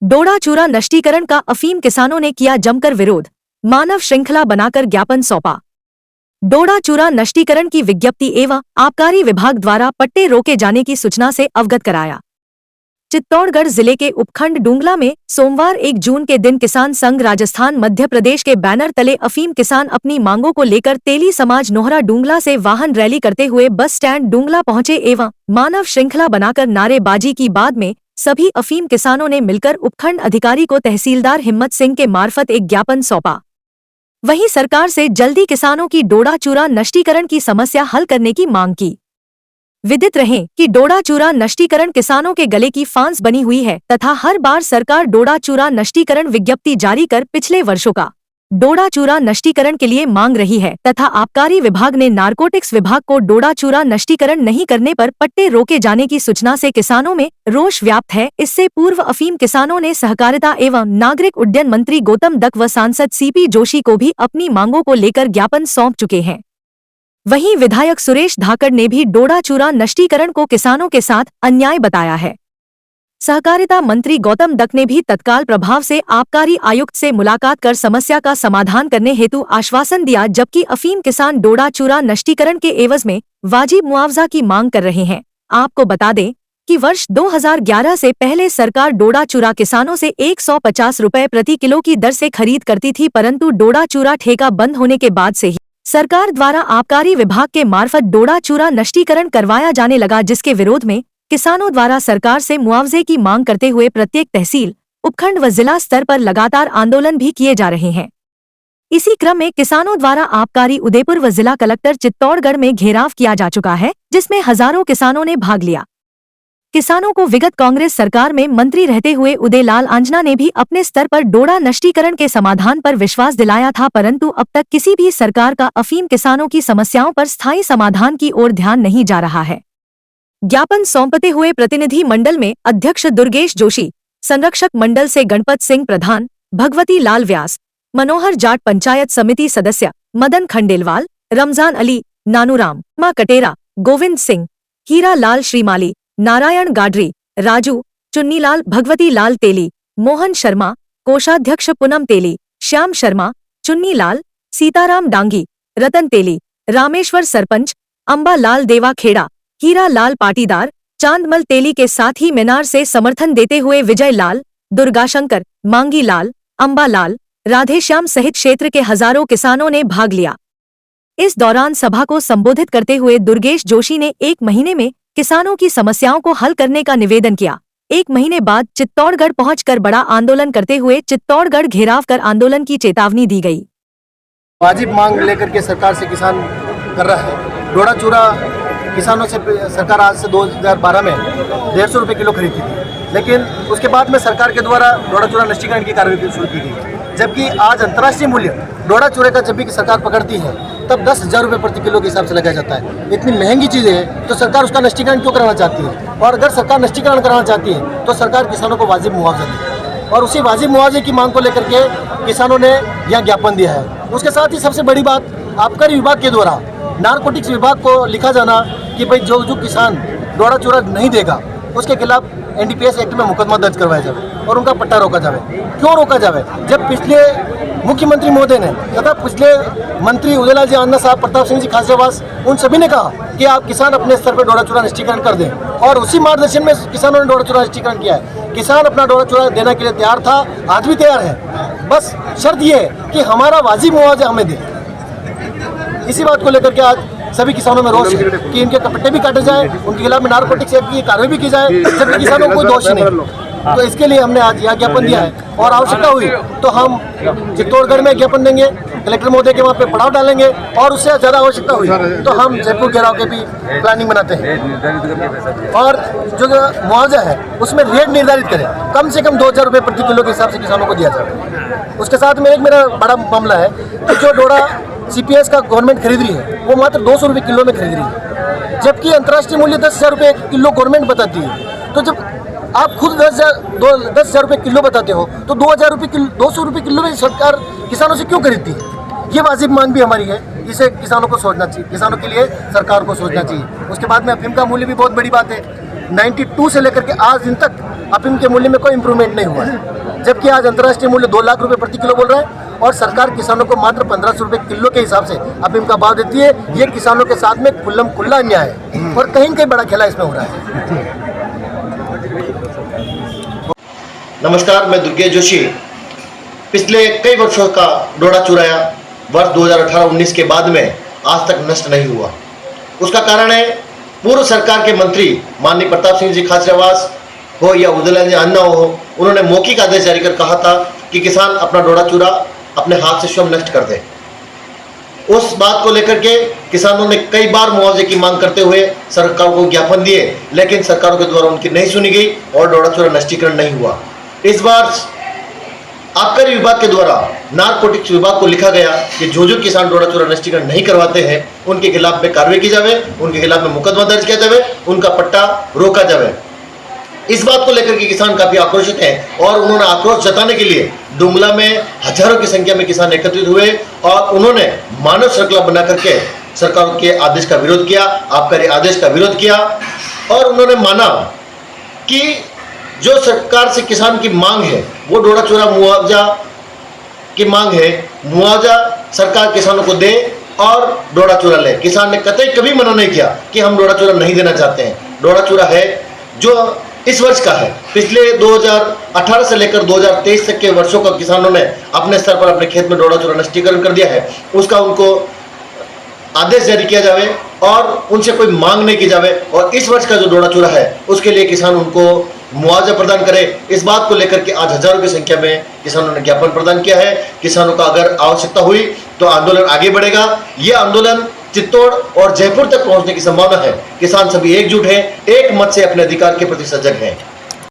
डोडा चूरा नष्टीकरण का अफीम किसानों ने किया जमकर विरोध, मानव श्रृंखला बनाकर ज्ञापन सौंपा। डोडा चूरा नष्टीकरण की विज्ञप्ति एवं आबकारी विभाग द्वारा पट्टे रोके जाने की सूचना से अवगत कराया। चित्तौड़गढ़ जिले के उपखंड डूंगला में सोमवार 1 जून के दिन किसान संघ राजस्थान मध्य प्रदेश के बैनर तले अफीम किसान अपनी मांगों को लेकर तेली समाज नोहरा डूंगला से वाहन रैली करते हुए बस स्टैंड डूंगला पहुंचे एवं मानव श्रृंखला बनाकर नारेबाजी की। बाद में सभी अफीम किसानों ने मिलकर उपखंड अधिकारी को तहसीलदार हिम्मत सिंह के मार्फत एक ज्ञापन सौंपा। वहीं सरकार से जल्दी किसानों की डोडा चूरा नष्टीकरण की समस्या हल करने की मांग की। विदित रहे कि डोडा चूरा नष्टीकरण किसानों के गले की फांस बनी हुई है तथा हर बार सरकार डोडा चूरा नष्टीकरण विज्ञप्ति जारी कर पिछले वर्षों का डोडा चूरा नष्टीकरण के लिए मांग रही है तथा आबकारी विभाग ने नारकोटिक्स विभाग को डोडा चूरा नष्टीकरण नहीं करने पर पट्टे रोके जाने की सूचना से किसानों में रोष व्याप्त है। इससे पूर्व अफीम किसानों ने सहकारिता एवं नागरिक उड्डयन मंत्री गौतम दक व सांसद सीपी जोशी को भी अपनी मांगों को लेकर ज्ञापन सौंप चुके हैं। वहीं विधायक सुरेश धाकड़ ने भी डोडा चूरा नष्टीकरण को किसानों के साथ अन्याय बताया है। सहकारिता मंत्री गौतम दक ने भी तत्काल प्रभाव से आबकारी आयुक्त से मुलाकात कर समस्या का समाधान करने हेतु आश्वासन दिया, जबकि अफीम किसान डोडा चूरा नष्टीकरण के एवज में वाजिब मुआवजा की मांग कर रहे हैं। आपको बता दें कि वर्ष 2011 से पहले सरकार डोडा चूरा किसानों से 150 रुपए प्रति किलो की दर से खरीद करती थी, परंतु डोडा चूरा ठेका बंद होने के बाद से ही सरकार द्वारा आबकारी विभाग के मार्फत डोडा चूरा नष्टीकरण करवाया जाने लगा, जिसके विरोध में किसानों द्वारा सरकार से मुआवजे की मांग करते हुए प्रत्येक तहसील, उपखंड व जिला स्तर पर लगातार आंदोलन भी किए जा रहे हैं। इसी क्रम में किसानों द्वारा आबकारी उदयपुर व जिला कलेक्टर चित्तौड़गढ़ में घेराव किया जा चुका है, जिसमें हजारों किसानों ने भाग लिया। किसानों को विगत कांग्रेस सरकार में मंत्री रहते हुए उदयलाल आंजना ने भी अपने स्तर पर डोडा नष्टीकरण के समाधान पर विश्वास दिलाया था, परंतु अब तक किसी भी सरकार का अफीम किसानों की समस्याओं पर स्थायी समाधान की ओर ध्यान नहीं जा रहा है। ज्ञापन सौंपते हुए प्रतिनिधि मंडल में अध्यक्ष दुर्गेश जोशी, संरक्षक मंडल से गणपत सिंह प्रधान, भगवती लाल व्यास, मनोहर जाट, पंचायत समिति सदस्य मदन खंडेलवाल, रमजान अली, नानूराम, मां कटेरा, गोविंद सिंह, हीरा लाल श्रीमाली, नारायण गाडरी, राजू, चुन्नीलाल, भगवती लाल तेली, मोहन शर्मा, कोषाध्यक्ष पूनम तेली, श्याम शर्मा, चुन्नीलाल, सीताराम डांगी, रतन तेली, रामेश्वर सरपंच, अंबा लाल देवा खेड़ा, हीरा लाल पाटीदार, चांदमल तेली के साथ ही मीनार से समर्थन देते हुए विजय लाल, दुर्गाशंकर, मांगी लाल, अंबा लाल, राधेश्याम सहित क्षेत्र के हजारों किसानों ने भाग लिया। इस दौरान सभा को संबोधित करते हुए दुर्गेश जोशी ने 1 महीने में किसानों की समस्याओं को हल करने का निवेदन किया। 1 महीने बाद चित्तौड़गढ़ पहुंचकर बड़ा आंदोलन करते हुए चित्तौड़गढ़ घेराव कर आंदोलन की चेतावनी दी गई। वाजिब मांग लेकर के सरकार से किसान कर रहा है। डोडा चूरा किसानों से सरकार आज से 2012 में 150 रुपये किलो खरीदती थी, लेकिन उसके बाद में सरकार के द्वारा डोडा चूरा नष्टीकरण की कार्रवाई शुरू की गई, जबकि आज अंतर्राष्ट्रीय मूल्य डोडा चूरे का जब भी सरकार पकड़ती है तब 10,000 रुपये प्रति किलो के हिसाब से लगाया जाता है। इतनी महंगी चीज़ें है तो सरकार उसका नष्टीकरण क्यों कराना चाहती है? और अगर सरकार नष्टीकरण कराना चाहती है तो सरकार किसानों को वाजिब मुआवजा दे, और उसी वाजिब मुआवजे की मांग को लेकर के किसानों ने यह ज्ञापन दिया है। उसके साथ ही सबसे बड़ी बात, आबकारी विभाग के द्वारा नारकोटिक्स विभाग को लिखा जाना कि भाई जो किसान डोडा चूरा नहीं देगा उसके खिलाफ NDPS एक्ट में मुकदमा दर्ज करवाया जाए और उनका पट्टा रोका जाए। क्यों रोका जाए? जब पिछले मुख्यमंत्री महोदय ने तथा पिछले मंत्री उदयलाल जी आंजना साहब, प्रताप सिंह जी खासियावास, उन सभी ने कहा कि आप किसान अपने स्तर पर डोडा चूरा नष्टीकरण कर दें, और उसी मार्गदर्शन में किसानों ने डोडा चूरा नष्टीकरण किया है। किसान अपना डोडा चूरा देने के लिए तैयार था, आज भी तैयार है, बस शर्त ये है कि हमारा वाजिब मुआवजा हमें दे। इसी बात को लेकर के आज सभी किसानों में रोष है कि इनके पट्टे भी काटे जाए, उनके खिलाफ नारकोटिक्स एक्ट की कार्रवाई भी की जाए, जबकि किसानों को कोई दोष नहीं। तो इसके लिए हमने आज यह ज्ञापन दिया है, और आवश्यकता हुई तो हम चित्तौड़गढ़ में ज्ञापन देंगे, कलेक्टर महोदय के वहाँ पे पड़ाव डालेंगे, और उससे ज़्यादा आवश्यकता हुई तो हम जयपुर घेराव के भी प्लानिंग बनाते हैं। और जो मुआवजा है उसमें रेट निर्धारित करें, कम से कम 2,000 रुपये प्रति किलो के हिसाब से किसानों को दिया जाए। उसके साथ में एक मेरा बड़ा मामला है कि जो डोडा CPS का गवर्नमेंट खरीद रही है वो मात्र 200 रुपये किलो में खरीद रही है, जबकि अंतर्राष्ट्रीय मूल्य 10,000 रुपये किलो गवर्नमेंट बताती है। तो जब आप खुद 10,000 रुपये किलो बताते हो तो 2,000 रुपये किलो, 200 रुपये किलो में सरकार किसानों से क्यों खरीदती है? ये वाजिब मांग भी हमारी है, इसे किसानों को सोचना चाहिए, किसानों के लिए सरकार को सोचना चाहिए। उसके बाद में अफीम का मूल्य भी बहुत बड़ी बात है, 92 से लेकर के आज दिन तक अफीम के मूल्य में कोई इम्प्रूवमेंट नहीं हुआ है, जबकि आज अंतर्राष्ट्रीय मूल्य 2 लाख रुपए प्रति किलो बोल रहा है और सरकार किसानों को मात्र 1500 रुपए किलो के हिसाब से अफीम का भाव देती है। ये किसानों के साथ में खुल्ला अन्याय है और कहीं न कहीं बड़ा खेला इसमें हो रहा है। नमस्कार, मैं दुर्गेश जोशी। पिछले कई वर्षों का डोडा चूराया वर्ष 2018-19 के बाद में आज तक नष्ट नहीं हुआ। उसका कारण है पूर्व सरकार के मंत्री माननीय प्रताप सिंह जी खाचरियावास हो या उदयलाल जी अन्ना हो, उन्होंने मौखिक आदेश जारी कर कहा था कि किसान अपना डोडा चूरा अपने हाथ से स्वयं नष्ट कर दे। उस बात को लेकर के किसानों ने कई बार मुआवजे की मांग करते हुए सरकार को ज्ञापन दिए, लेकिन सरकारों के द्वारा उनकी नहीं सुनी गई और डोडा चूरा नष्टीकरण नहीं हुआ। इस बार आबकारी विभाग के द्वारा नारकोटिक्स विभाग को लिखा गया कि जो किसान डोडा चूरा नष्टीकरण नहीं करवाते हैं उनके खिलाफ में कार्रवाई की जावे, उनके खिलाफ में मुकदमा दर्ज किया जावे, उनका पट्टा रोका जावे। इस बात को लेकर के किसान काफी आक्रोशित हैं और उन्होंने आक्रोश जताने के लिए डुमला में हजारों की संख्या में किसान एकत्रित हुए और उन्होंने मानव श्रृंखला बना करके सरकार के आदेश का विरोध किया, आबकारी आदेश का विरोध किया और उन्होंने माना कि जो सरकार से किसान की मांग है वो डोडा चूरा मुआवजा की मांग है, मुआवजा सरकार किसानों को दे और डोडा चूरा ले। किसान ने कतई कभी मना नहीं किया कि हम डोडा चूरा नहीं देना चाहते हैं। डोडा चूरा है जो इस वर्ष का है, पिछले 2018 से लेकर 2023 तक के वर्षों का किसानों ने अपने स्तर पर अपने खेत में डोडा चूरा नष्टीकरण कर दिया है। उसका उनको आदेश जारी किया जावे और उनसे कोई मांग नहीं की जावे और इस वर्ष का जो डोडा चूरा है उसके लिए किसान उनको मुआवजा प्रदान करे। इस बात को लेकर के आज हजारों की संख्या में किसानों ने ज्ञापन प्रदान किया है। किसानों का अगर आवश्यकता हुई तो आंदोलन आगे बढ़ेगा। ये आंदोलन चित्तौड़ और जयपुर तक पहुंचने की संभावना है। किसान सभी एकजुट हैं, एक मत से अपने अधिकार के प्रति सजग हैं।